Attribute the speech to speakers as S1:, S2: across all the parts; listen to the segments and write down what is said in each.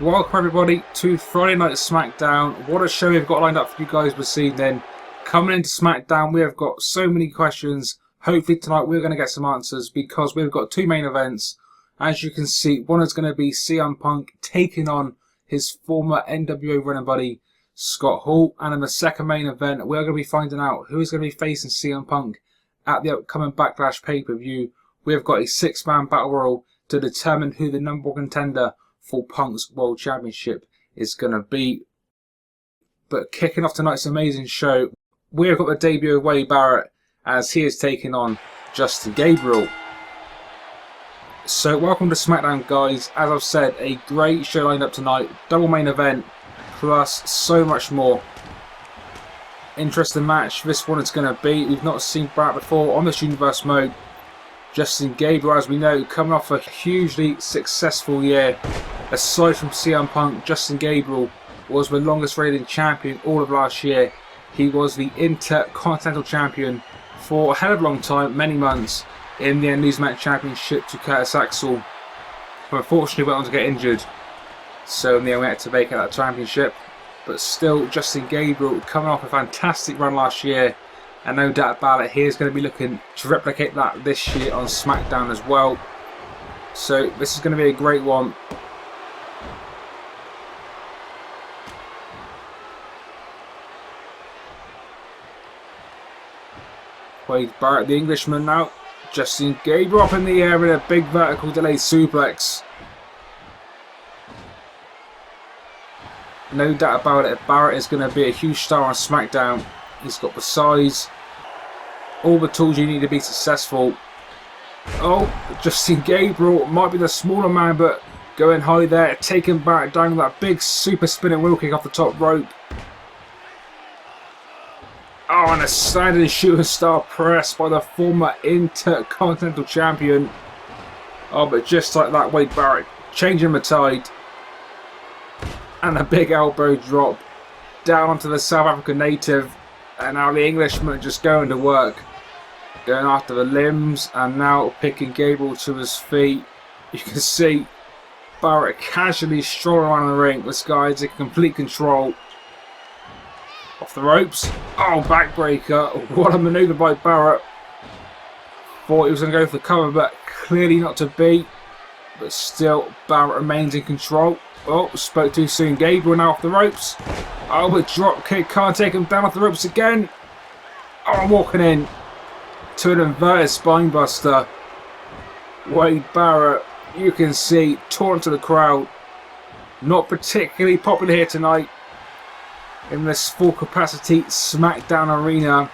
S1: Welcome everybody to Friday Night Smackdown. What a show we've got lined up for you guys this evening. Coming into Smackdown, we have got so many questions. Hopefully tonight we're going to get some answers because we've got two main events. As you can see, one is going to be CM Punk taking on his former NWO running buddy Scott Hall. And in the second main event, we're going to be finding out who is going to be facing CM Punk at the upcoming Backlash pay-per-view. We have got a six-man battle royal to determine who the number one contender for Punk's World Championship is going to be. But kicking off tonight's amazing show, we've got the debut of Barrett as he is taking on Justin Gabriel. So welcome to Smackdown, guys. As I've said, a great show lined up tonight. Double main event, plus so much more. Interesting match this one is going to be. We've not seen Barrett before on this universe mode. Justin Gabriel, as we know, coming off a hugely successful year. Aside from CM Punk, Justin Gabriel was the longest reigning champion all of last year. He was the Intercontinental Champion for a hell of a long time, many months, in the Newsmatch Championship to Curtis Axel. But unfortunately went on to get injured, so in the end we had to vacate that championship. But still, Justin Gabriel coming off a fantastic run last year, and no doubt about it, he is going to be looking to replicate that this year on SmackDown as well. So this is going to be a great one. Barrett, the Englishman now. Justin Gabriel up in the air with a big vertical delayed suplex. No doubt about it, Barrett is going to be a huge star on SmackDown. He's got the size, all the tools you need to be successful. Oh, Justin Gabriel might be the smaller man, but going high there, taking Barrett down with that big super spinning wheel kick off the top rope. Oh, and a standing shooting star press by the former Intercontinental Champion. Oh, but just like that, Barrett changing the tide. And a big elbow drop down onto the South African native. And now the Englishman just going to work. Going after the limbs and now picking Gabriel to his feet. You can see Barrett casually strolling around the ring. This guy is in complete control. Off the ropes. Oh, backbreaker. What a maneuver by Barrett. Thought he was going to go for the cover, but clearly not to be. But still, Barrett remains in control. Oh, spoke too soon. Gabriel now off the ropes. Oh, but drop kick. Can't take him down off the ropes again. Oh, I'm walking in to an inverted spine buster. Barrett, you can see, torn to the crowd. Not particularly popular here tonight in this full capacity Smackdown arena.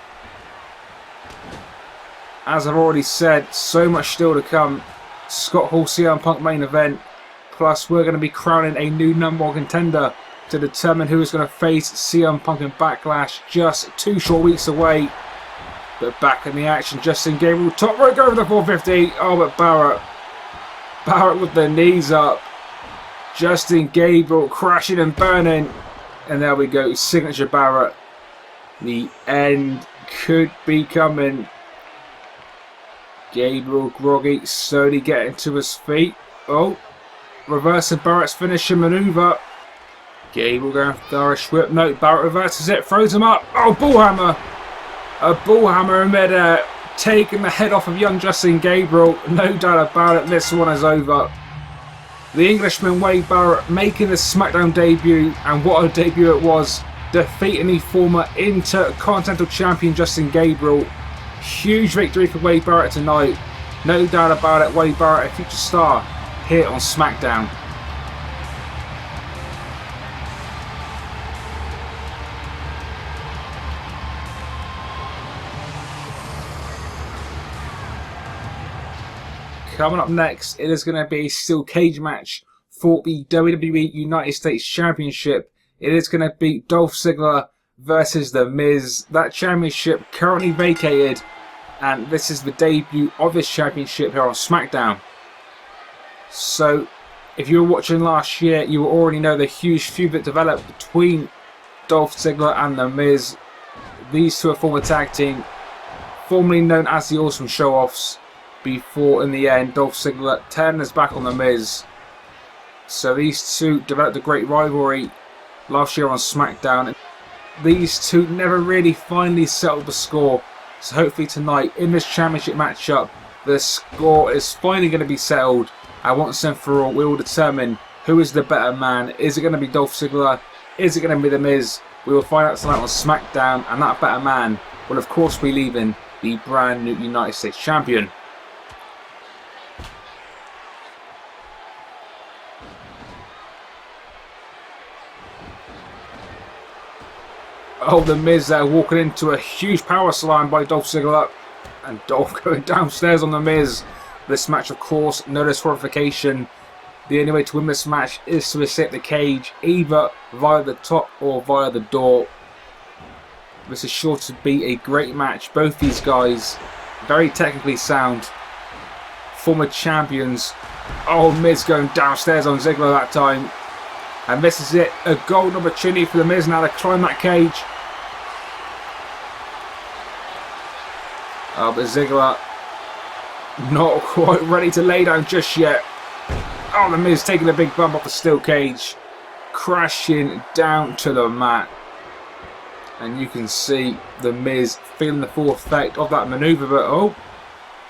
S1: As I've already said, so much still to come. Scott Hall CM Punk main event. Plus we're going to be crowning a new number one contender to determine who is going to face CM Punk in Backlash, just 2 short weeks away. But back in the action, Justin Gabriel top rope over the 450. Oh, but Barrett with the knees up. Justin Gabriel crashing and burning. And there we go, signature Barrett. The end could be coming. Gabriel groggy, slowly getting to his feet. Oh, reversing Barrett's finishing maneuver. Gabriel going for the Irish whip. No, Barrett reverses it, throws him up. Oh, bullhammer. A bullhammer in midair, taking the head off of young Justin Gabriel. No doubt about it, this one is over. The Englishman Barrett making the SmackDown debut, and what a debut it was, defeating the former Intercontinental Champion Justin Gabriel. Huge victory for Barrett tonight. No doubt about it, Barrett, a future star here on SmackDown. Coming up next, it is going to be a steel cage match for the WWE United States Championship. It is going to be Dolph Ziggler versus The Miz. That championship currently vacated, and this is the debut of this championship here on SmackDown. So, if you were watching last year, you will already know the huge feud that developed between Dolph Ziggler and The Miz. These two are former tag team, formerly known as the Awesome Show-Offs, before in the end Dolph Ziggler turned his back on The Miz So these two developed a great rivalry last year on SmackDown. These two never really finally settled the score. So hopefully tonight in this championship matchup, the score is finally going to be settled. And once and for all, we will determine who is the better man. Is it going to be Dolph Ziggler? Is it going to be The Miz? We will find out tonight on SmackDown. And that better man will of course be leaving the brand new United States Champion. Oh, The Miz there walking into a huge power slam by Dolph Ziggler. And Dolph going downstairs on The Miz. This match, of course, no disqualification. The only way to win this match is to escape the cage, either via the top or via the door. This is sure to be a great match. Both these guys, very technically sound. Former champions. Oh, Miz going downstairs on Ziggler that time. And this is it. A golden opportunity for The Miz now to climb that cage. Oh, but Ziggler not quite ready to lay down just yet. Oh, The Miz taking a big bump off the steel cage. Crashing down to the mat. And you can see The Miz feeling the full effect of that maneuver. But oh,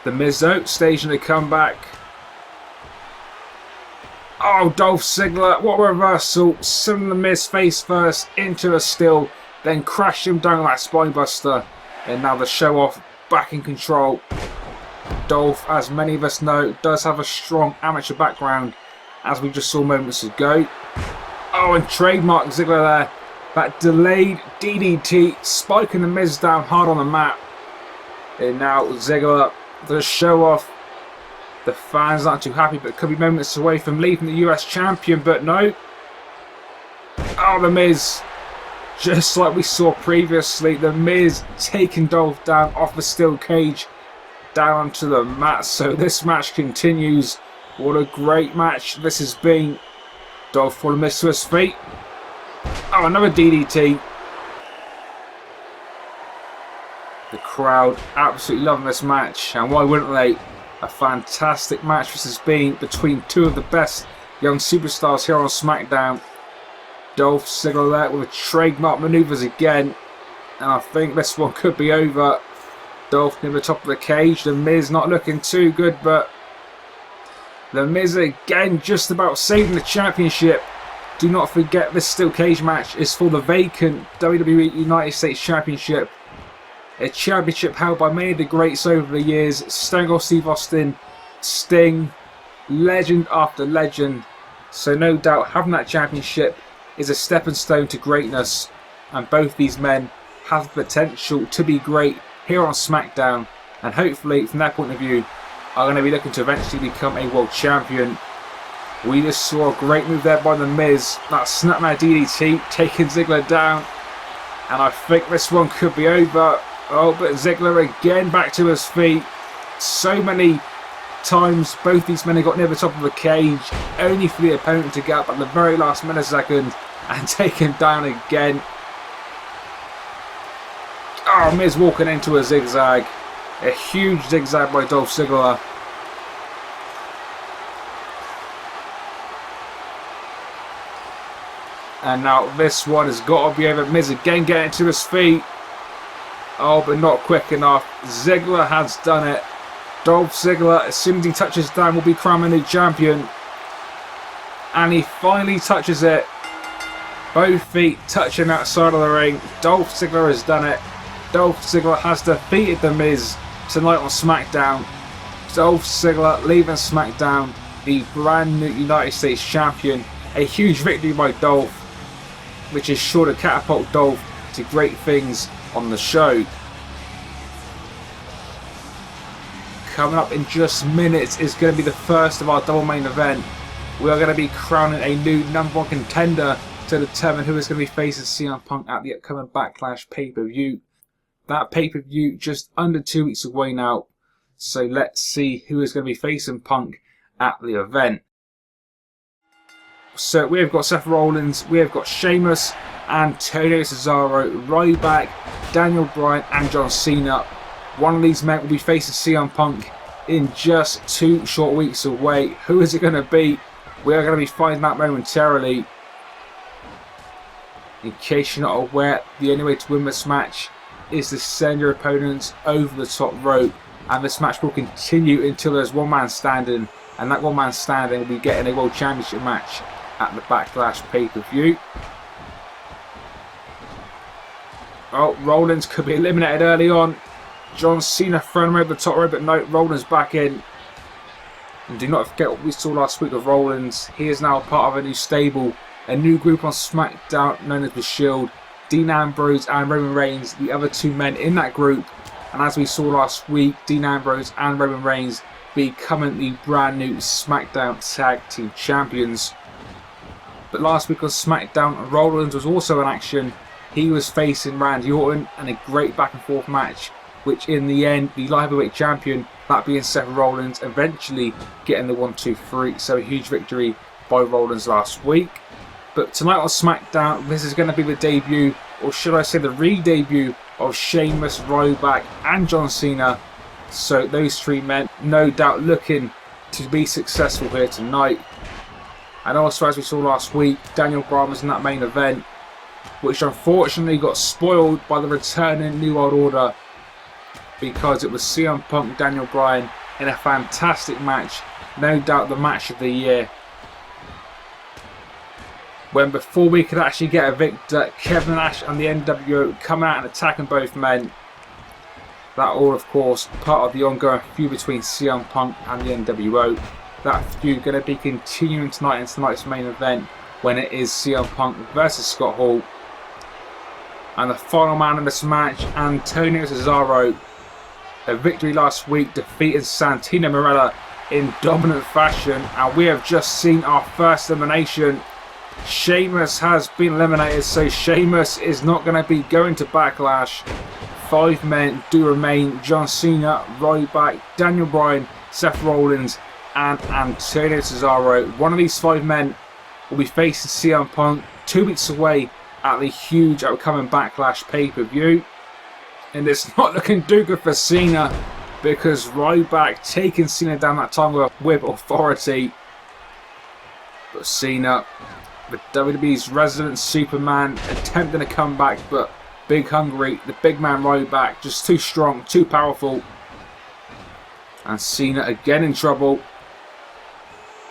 S1: The Miz though, staging a comeback. Oh, Dolph Ziggler, what a reversal. Sending The Miz face first into a still. Then crash him down like spinebuster. And now the show off back in control. Dolph, as many of us know, does have a strong amateur background, as we just saw moments ago. Oh, and trademark Ziggler there. That delayed DDT, spiking The Miz down hard on the mat. And now Ziggler, the show off. The fans aren't too happy, but could be moments away from leaving the US champion, but no. Oh, The Miz. Just like we saw previously, The Miz taking Dolph down off the steel cage, down onto the mat. So this match continues. What a great match this has been. Dolph falling Miz to his feet. Oh, another DDT. The crowd absolutely loving this match, and why wouldn't they? A fantastic match this has been between two of the best young superstars here on SmackDown. Dolph Ziggler there with the trademark maneuvers again. And I think this one could be over. Dolph near the top of the cage. The Miz not looking too good, but The Miz again just about saving the championship. Do not forget this steel cage match is for the vacant WWE United States Championship. A championship held by many of the greats over the years. Stone Cold Steve Austin, Sting, legend after legend. So no doubt having that championship is a stepping stone to greatness. And both these men have the potential to be great here on SmackDown. And hopefully from that point of view are going to be looking to eventually become a world champion. We just saw a great move there by The Miz. That snapmare DDT taking Ziggler down. And I think this one could be over. Oh, but Ziggler again back to his feet. So many times both these men have got near the top of the cage, only for the opponent to get up at the very last millisecond and take him down again. Oh, Miz walking into a zigzag. A huge zigzag by Dolph Ziggler. And now this one has got to be over. Miz again getting to his feet. Oh, but not quick enough. Ziggler has done it. Dolph Ziggler, as soon as he touches down, will be crowned a new champion. And he finally touches it. Both feet touching outside of the ring. Dolph Ziggler has done it. Dolph Ziggler has defeated The Miz tonight on SmackDown. Dolph Ziggler leaving SmackDown, the brand new United States Champion. A huge victory by Dolph, which is sure to catapult Dolph to great things on the show. Coming up in just minutes is going to be the first of our double main event. We are going to be crowning a new #1 contender to determine who is going to be facing CM Punk at the upcoming Backlash pay-per-view. That pay-per-view just under 2 weeks away now. So let's see who is going to be facing Punk at the event. So we have got Seth Rollins, we have got Sheamus, Antonio Cesaro, Ryback, Daniel Bryan and John Cena. One of these men will be facing CM Punk in just 2 short weeks away. Who is it going to be? We are going to be finding out momentarily. In case you're not aware, the only way to win this match is to send your opponents over the top rope, and this match will continue until there's one man standing, and that one man standing will be getting a World Championship match at the Backlash pay-per-view. Oh, Rollins could be eliminated early on. John Cena throwing him over the top rope, but no, Rollins back in. And do not forget what we saw last week of Rollins. He is now part of a new stable, a new group on Smackdown known as The Shield. Dean Ambrose and Roman Reigns, the other two men in that group. And as we saw last week, Dean Ambrose and Roman Reigns becoming the brand new Smackdown Tag Team Champions. But last week on Smackdown, Rollins was also in action. He was facing Randy Orton in a great back and forth match, which in the end, the light heavyweight champion, that being Seth Rollins, eventually getting the 1-2-3. So a huge victory by Rollins last week. But tonight on Smackdown, this is going to be the debut, or should I say the re-debut, of Sheamus, Ryback and John Cena. So those three men, no doubt looking to be successful here tonight. And also, as we saw last week, Daniel Bryan was in that main event, which unfortunately got spoiled by the returning New World Order, because it was CM Punk, Daniel Bryan in a fantastic match, no doubt the match of the year. When before we could actually get a victor, Kevin Nash and the NWO come out and attacking both men. That all, of course, part of the ongoing feud between CM Punk and the NWO. That feud going to be continuing tonight in tonight's main event, when it is CM Punk versus Scott Hall. And the final man in this match, Antonio Cesaro. A victory last week, defeating Santino Marella in dominant fashion, and we have just seen our first elimination. Sheamus has been eliminated, so Sheamus is not going to be going to Backlash. 5 men do remain: John Cena, Ryback, Daniel Bryan, Seth Rollins and Antonio Cesaro. One of these 5 men will be facing CM Punk 2 weeks away at the huge upcoming Backlash pay-per-view. And it's not looking too good for Cena, because Ryback taking Cena down that time with authority. But Cena, the WWE's resident Superman, attempting to come back, but big hungry. The big man Ryback, just too strong, too powerful. And Cena again in trouble.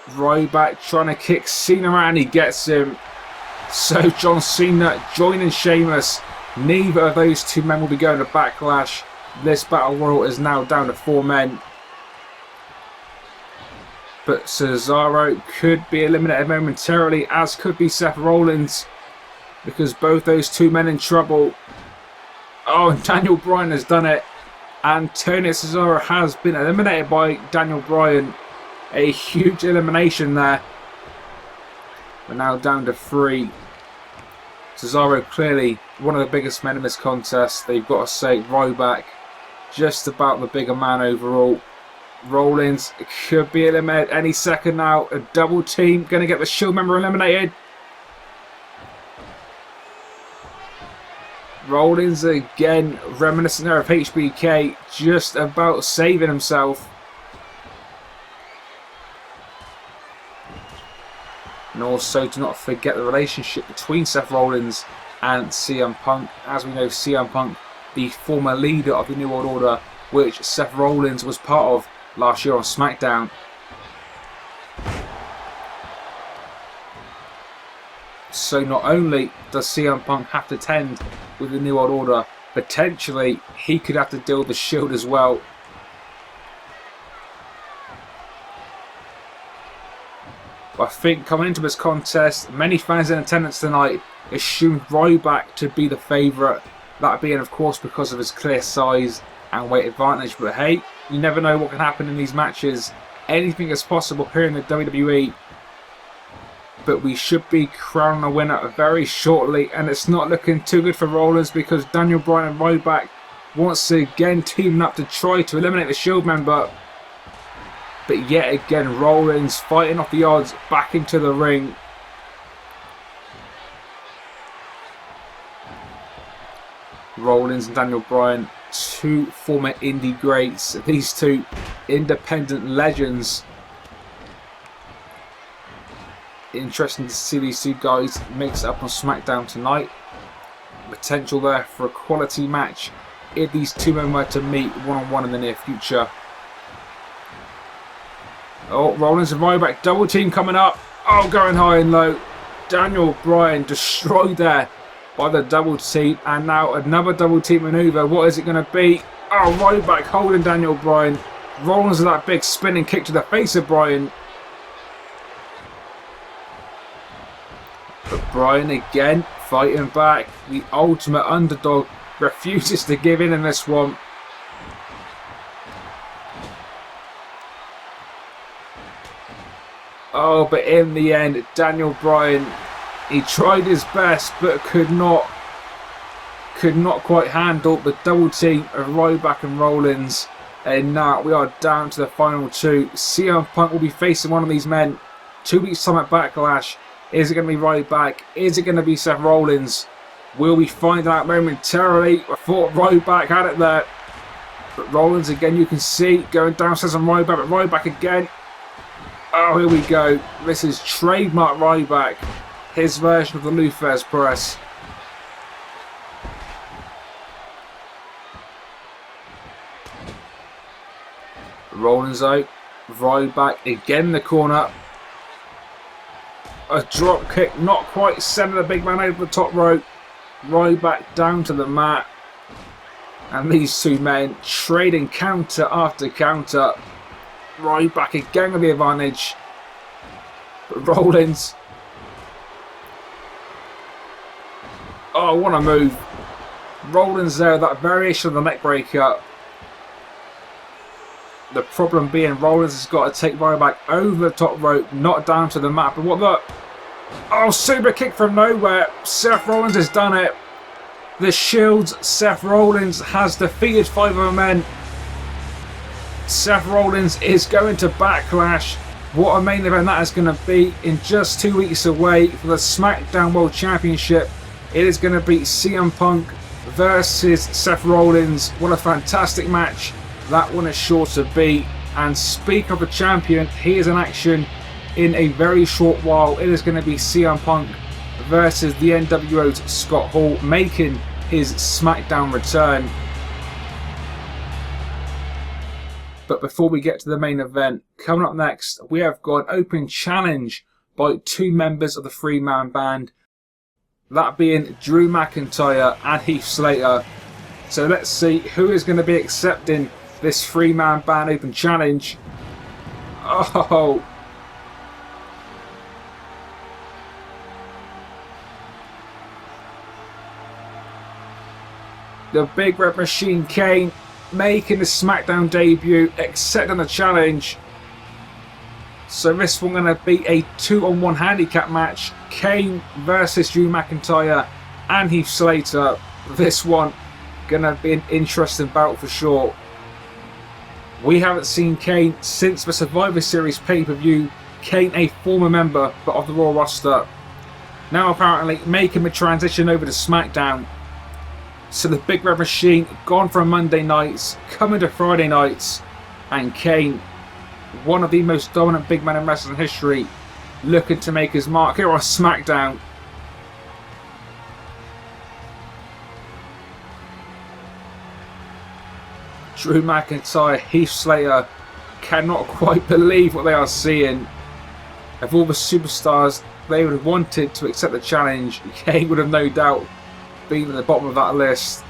S1: Ryback trying to kick Cena out, and he gets him. So John Cena joining Sheamus. Neither of those 2 men will be going to Backlash. This Battle Royal is now down to 4 men. But Cesaro could be eliminated momentarily, as could be Seth Rollins, because both those 2 men in trouble. Oh, and Daniel Bryan has done it. Antonio Cesaro has been eliminated by Daniel Bryan. A huge elimination there. We're now down to 3. Cesaro clearly one of the biggest men in this contest. They've got to say, Ryback just about the bigger man overall. Rollins could be eliminated any second now. A double team going to get the Shield member eliminated. Rollins again, reminiscent there of HBK, just about saving himself. And also, do not forget the relationship between Seth Rollins and CM Punk. As we know, CM Punk, the former leader of the New World Order, which Seth Rollins was part of last year on Smackdown. So not only does CM Punk have to tend with the New World Order, potentially he could have to deal with the Shield as well. I think coming into this contest, many fans in attendance tonight assumed Ryback to be the favourite. That being, of course, because of his clear size and weight advantage. But hey, you never know what can happen in these matches. Anything is possible here in the WWE. But we should be crowning a winner very shortly, and it's not looking too good for Rollins, because Daniel Bryan and Ryback once again teaming up to try to eliminate the Shield member. But yet again, Rollins fighting off the odds back into the ring. Rollins and Daniel Bryan, 2 former indie greats. These 2 independent legends. Interesting to see these two guys mix up on Smackdown tonight. Potential there for a quality match if these two men were to meet one-on-one in the near future. Oh, Rollins and Ryback double team coming up. Oh, going high and low. Daniel Bryan destroyed there by the double team, and now another double team maneuver. What is it going to be? Oh, Ryback holding Daniel Bryan. Rollins with that big spinning kick to the face of Bryan. But Bryan again fighting back. The ultimate underdog refuses to give in this one. Oh, but in the end, Daniel Bryan, he tried his best but could not quite handle the double team of Ryback and Rollins. And now we are down to the final two. CM Punk will be facing one of these men 2 weeks time at Backlash. Is it going to be Ryback? Is it going to be Seth Rollins? Will we find out momentarily? I thought Ryback had it there. But Rollins again, you can see, going downstairs on Ryback, but Ryback again. Oh, here we go. This is trademark Ryback. His version of the Lou Thesz press. Rollins out. Ryback again in the corner. A drop kick, not quite sending the big man over the top rope. Ryback down to the mat. And these two men trading counter after counter. Ryback again with the advantage. But Rollins. Oh, what a move. Rollins there, that variation of the neck breaker. The problem being Rollins has got to take Ryback over the top rope, not down to the mat. But what the... Oh, super kick from nowhere. Seth Rollins has done it. The Shield's Seth Rollins has defeated 5 other men. Seth Rollins is going to Backlash. What a main event that is going to be in just 2 weeks away for the SmackDown World Championship. It is going to be CM Punk versus Seth Rollins. What a fantastic match that one is sure to be. And speak of a champion, he is in action in a very short while. It is going to be CM Punk versus the NWO's Scott Hall, making his SmackDown return. But before we get to the main event, coming up next, we have got an open challenge by 2 members of the 3-man band. That being Drew McIntyre and Heath Slater. So let's see who is going to be accepting this 3-man band open challenge. Oh. The Big Red Machine Kane making the SmackDown debut, accepting the challenge. So this one going to be a 2-on-1 handicap match. Kane versus Drew McIntyre and Heath Slater. This one going to be an interesting bout for sure. We haven't seen Kane since the Survivor Series pay-per-view. Kane, a former member but of the Raw roster, now apparently making the transition over to SmackDown. So the Big Red Machine gone from Monday nights, coming to Friday nights, and Kane, one of the most dominant big men in wrestling history, looking to make his mark here on SmackDown. Drew McIntyre, Heath Slater cannot quite believe what they are seeing. Of all the superstars they would have wanted to accept the challenge, Kane would have no doubt been at the bottom of that list.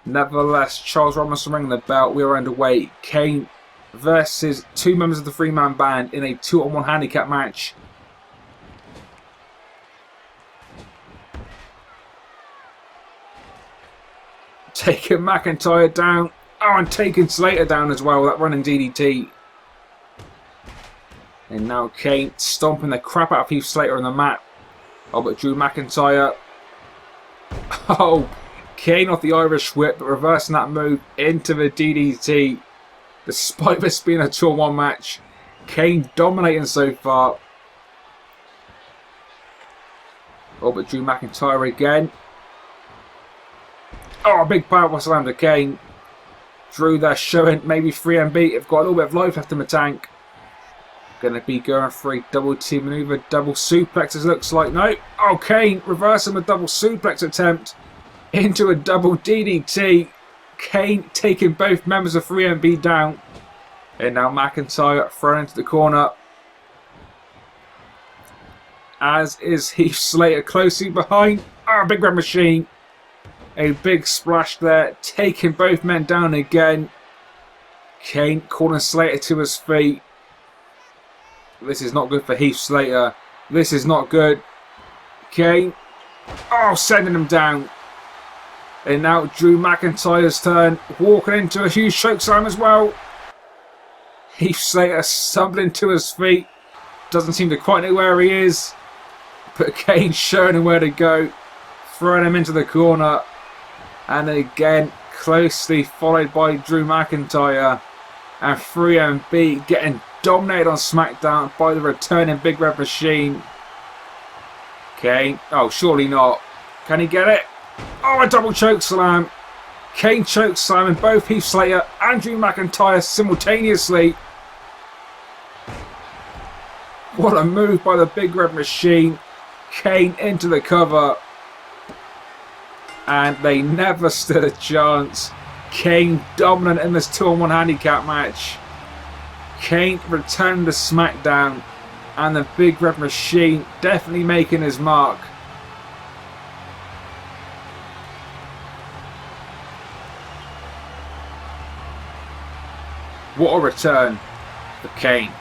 S1: Nevertheless, Charles Robinson ringing the bell. We are underway. Kane versus 2 members of the 3-man band in a 2-on-1 handicap match. Taking McIntyre down. Oh, and taking Slater down as well. That running DDT. And now Kane stomping the crap out of Heath Slater on the mat. Oh, but Drew McIntyre. Oh, Kane off the Irish whip, but reversing that move into the DDT. Despite this being a 2-on-1 match, Kane dominating so far. Oh, but Drew McIntyre again. Oh, a big power slam to Kane. Drew there showing maybe 3MB have got a little bit of life left in the tank. Going to be going for a double team maneuver, double suplex as it looks like. No. Oh, Kane reversing a double suplex attempt into a double DDT. Kane taking both members of 3MB down. And now McIntyre thrown into the corner. As is Heath Slater closely behind. Oh, big red machine. A big splash there, taking both men down again. Kane calling Slater to his feet. This is not good for Heath Slater. This is not good. Kane. Oh, sending him down. And now Drew McIntyre's turn. Walking into a huge chokeslam as well. Heath Slater stumbling to his feet. Doesn't seem to quite know where he is. But Kane showing him where to go. Throwing him into the corner. And again, closely followed by Drew McIntyre. And 3MB getting dominated on Smackdown by the returning Big Red Machine. Kane. Oh, surely not. Can he get it? Oh, a double choke slam. Kane choke slamming both Heath Slater and Drew McIntyre simultaneously. What a move by the Big Red Machine. Kane into the cover. And they never stood a chance. Kane dominant in this 2-on-1 handicap match. Kane returned to Smackdown. And the Big Red Machine definitely making his mark. What a return for Kane.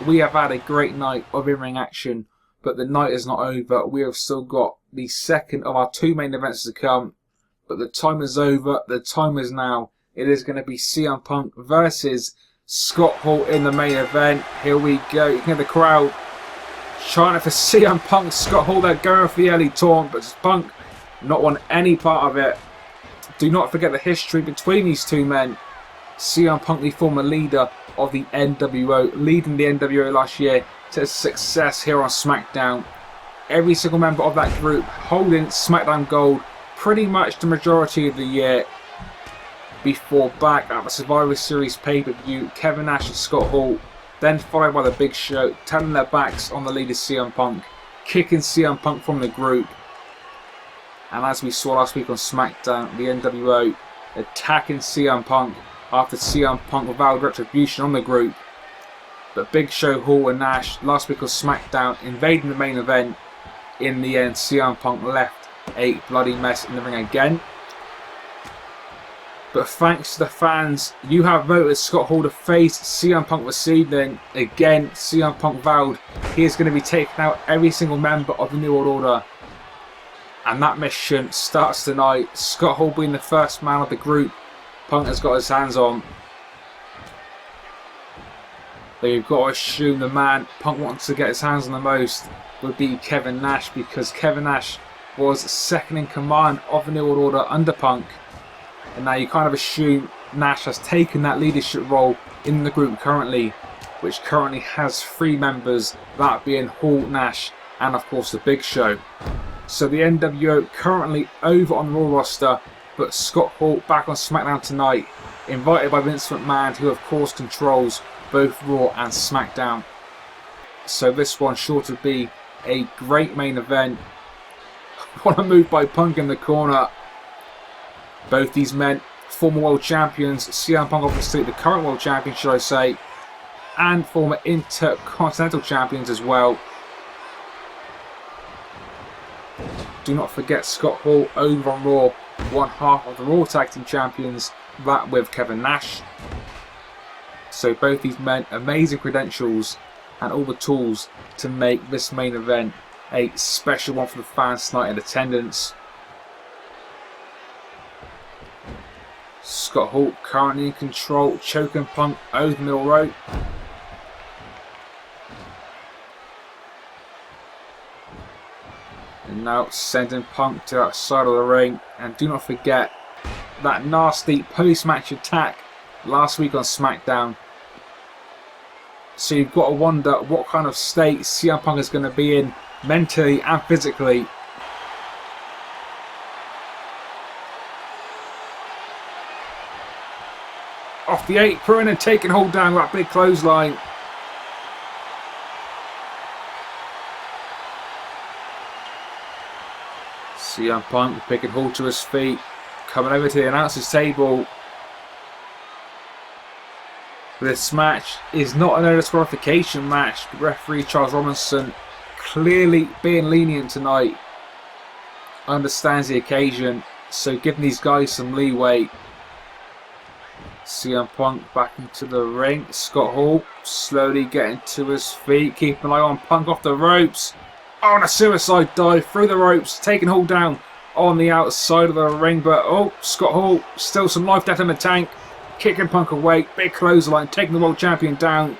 S1: We have had a great night of in-ring action, but the night is not over. We have still got the second of our two main events to come, but the time is over. The time is now. It is going to be CM Punk versus Scott Hall in the main event. Here we go. You can hear the crowd chanting for CM Punk. Scott Hall, they're going for the early taunt, but Punk not want any part of it. Do not forget the history between these two men. CM Punk, the former leader of the NWO, leading the NWO last year to success here on SmackDown. Every single member of that group holding SmackDown Gold pretty much the majority of the year. Before back at the Survivor Series pay-per-view, Kevin Nash and Scott Hall, then followed by the Big Show, turning their backs on the leader CM Punk, kicking CM Punk from the group. And as we saw last week on SmackDown, the NWO attacking CM Punk after CM Punk vowed retribution on the group. But Big Show, Hall and Nash last week on SmackDown invading the main event. In the end, CM Punk left a bloody mess in the ring again. But thanks to the fans, you have voted Scott Hall to face CM Punk this evening. Again, CM Punk vowed he is going to be taking out every single member of the New World Order. And that mission starts tonight. Scott Hall being the first man of the group Punk has got his hands on. But you've got to assume the man Punk wants to get his hands on the most would be Kevin Nash, because Kevin Nash was second in command of the New World Order under Punk. And now you kind of assume Nash has taken that leadership role in the group currently, which currently has 3 members, that being Hall, Nash, and of course the Big Show. So the NWO currently over on the Raw roster, but Scott Hall back on SmackDown tonight, invited by Vince McMahon, who of course controls both Raw and SmackDown. So this one's sure to be a great main event. What a move by Punk in the corner. Both these men, former world champions. CM Punk obviously the current world champion, should I say, and former Intercontinental champions as well. Do not forget Scott Hall over on Raw, one half of the Raw Tag Team Champions, that with Kevin Nash. So both these men, amazing credentials and all the tools to make this main event a special one for the fans tonight in attendance. Scott Hall currently in control, choking Punk over the middle rope. And now sending Punk to that side of the ring. And do not forget that nasty post-match attack last week on SmackDown. So you've got to wonder what kind of state CM Punk is going to be in mentally and physically. Off the apron and taking hold down that big clothesline. CM Punk picking hold to his feet. Coming over to the announcer's table. This match is not a no disqualification match. Referee Charles Robinson clearly being lenient tonight. Understands the occasion, so giving these guys some leeway. CM Punk back into the ring. Scott Hall slowly getting to his feet. Keeping an eye on Punk off the ropes. Oh, and a suicide dive through the ropes. Taking Hall down on the outside of the ring. But oh, Scott Hall still some life death in the tank. Kicking Punk away. Big clothesline. Taking the world champion down.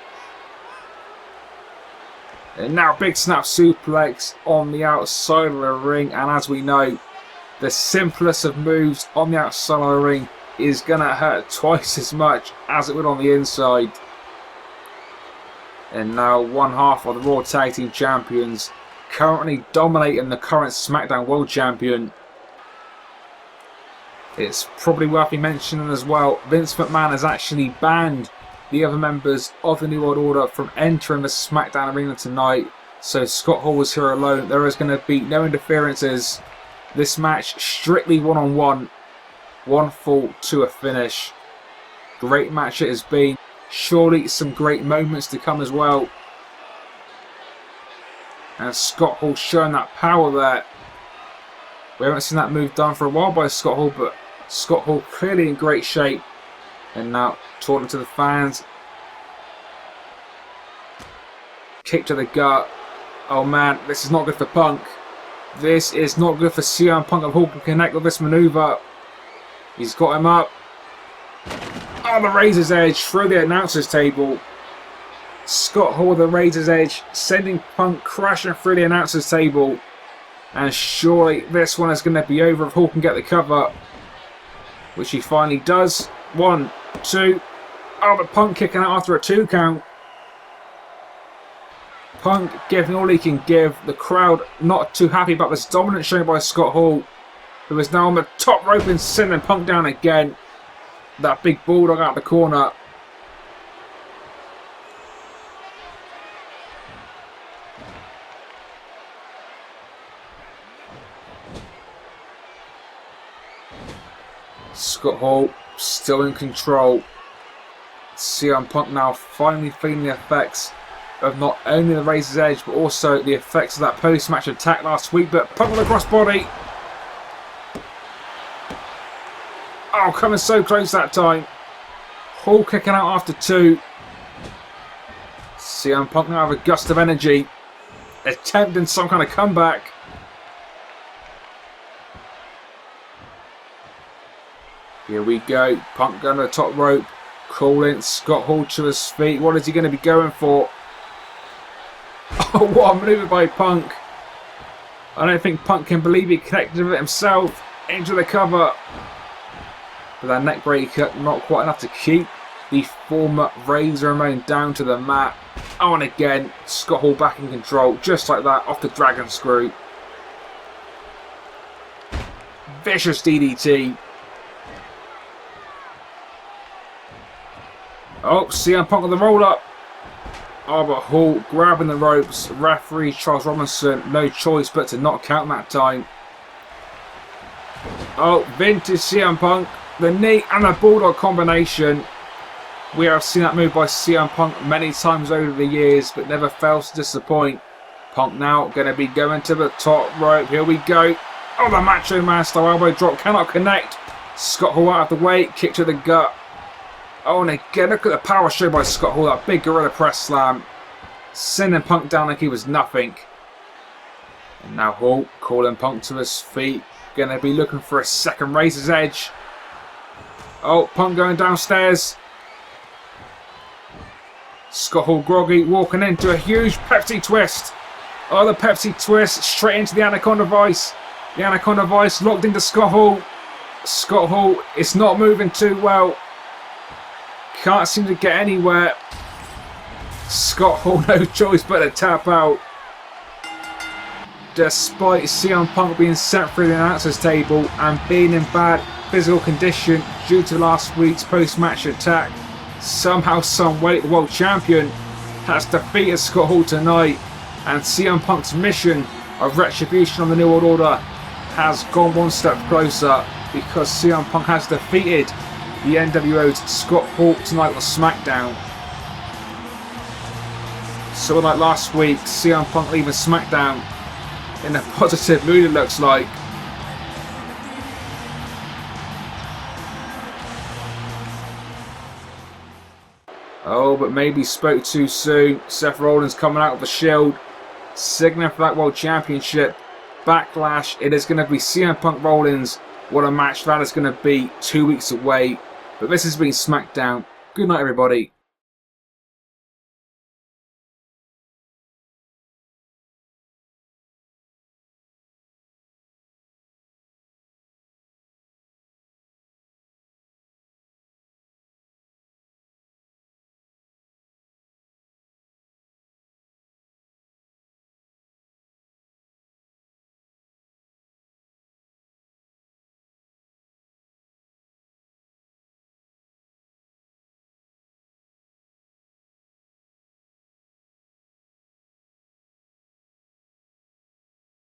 S1: And now big snap suplex on the outside of the ring. And as we know, the simplest of moves on the outside of the ring is going to hurt twice as much as it would on the inside. And now one half of the Raw Tag Team Champions, currently dominating the current SmackDown World Champion. It's probably worth me mentioning as well, Vince McMahon has actually banned the other members of the New World Order from entering the SmackDown arena tonight. So Scott Hall is here alone. There is going to be no interferences. This match strictly one-on-one. One fall to a finish. Great match it has been. Surely some great moments to come as well. And Scott Hall showing that power there. We haven't seen that move done for a while by Scott Hall, but Scott Hall clearly in great shape. And now talking to the fans. Kick to the gut. Oh man, this is not good for Punk. This is not good for CM Punk. Hall can connect with this maneuver. He's got him up. Oh, the Razor's Edge through the announcer's table. Scott Hall with the Razor's Edge, sending Punk crashing through the announcer's table. And surely this one is going to be over if Hall can get the cover. Which he finally does. 1, 2. Oh, but Punk kicking out after a 2 count. Punk giving all he can give. The crowd not too happy about this dominance shown by Scott Hall, who is now on the top rope and sending Punk down again. That big bulldog out the corner. Scott Hall still in control. CM Punk now finally feeling the effects of not only the Razor's Edge, but also the effects of that post-match attack last week. But Punk with a crossbody. Oh, coming so close that time. Hall kicking out after 2. CM Punk now have a gust of energy, attempting some kind of comeback. Here we go. Punk going to the top rope. Calling Scott Hall to his feet. What is he going to be going for? Oh, what a maneuver by Punk. I don't think Punk can believe he connected with it himself. Into the cover. But that neck breaker not quite enough to keep the former Razor Ramon down to the mat. Oh, and again, Scott Hall back in control. Just like that, off the dragon screw. Vicious DDT. Oh, CM Punk on the roll up. Oh, but Hall grabbing the ropes. Referee Charles Robinson, no choice but to not count that time. Oh, vintage CM Punk. The knee and the bulldog combination. We have seen that move by CM Punk many times over the years, but never fails to disappoint. Punk now going to be going to the top rope. Here we go. Oh, the Macho Man style elbow drop cannot connect. Scott Hall out of the way. Kick to the gut. Oh, and again, look at the power show by Scott Hall. That big gorilla press slam. Sending Punk down like he was nothing. And now Hall calling Punk to his feet. Going to be looking for a second Razor's Edge. Oh, Punk going downstairs. Scott Hall groggy, walking into a huge Pepsi twist. Oh, the Pepsi twist straight into the Anaconda Vice. The Anaconda Vice locked into Scott Hall. Scott Hall is not moving too well. Can't seem to get anywhere. Scott Hall no choice but to tap out. Despite CM Punk being sent through the announcers table and being in bad physical condition due to last week's post-match attack, somehow, someway, the World Champion has defeated Scott Hall tonight, and CM Punk's mission of retribution on the New World Order has gone one step closer, because CM Punk has defeated the NWO's Scott Hall tonight on SmackDown. So like last week, CM Punk leaving SmackDown in a positive mood, it looks like. Oh, but maybe spoke too soon. Seth Rollins coming out with the Shield, signaling for that World Championship. Backlash, it is going to be CM Punk Rollins. What a match that is going to be 2 weeks away. But this has been SmackDown. Good night, everybody.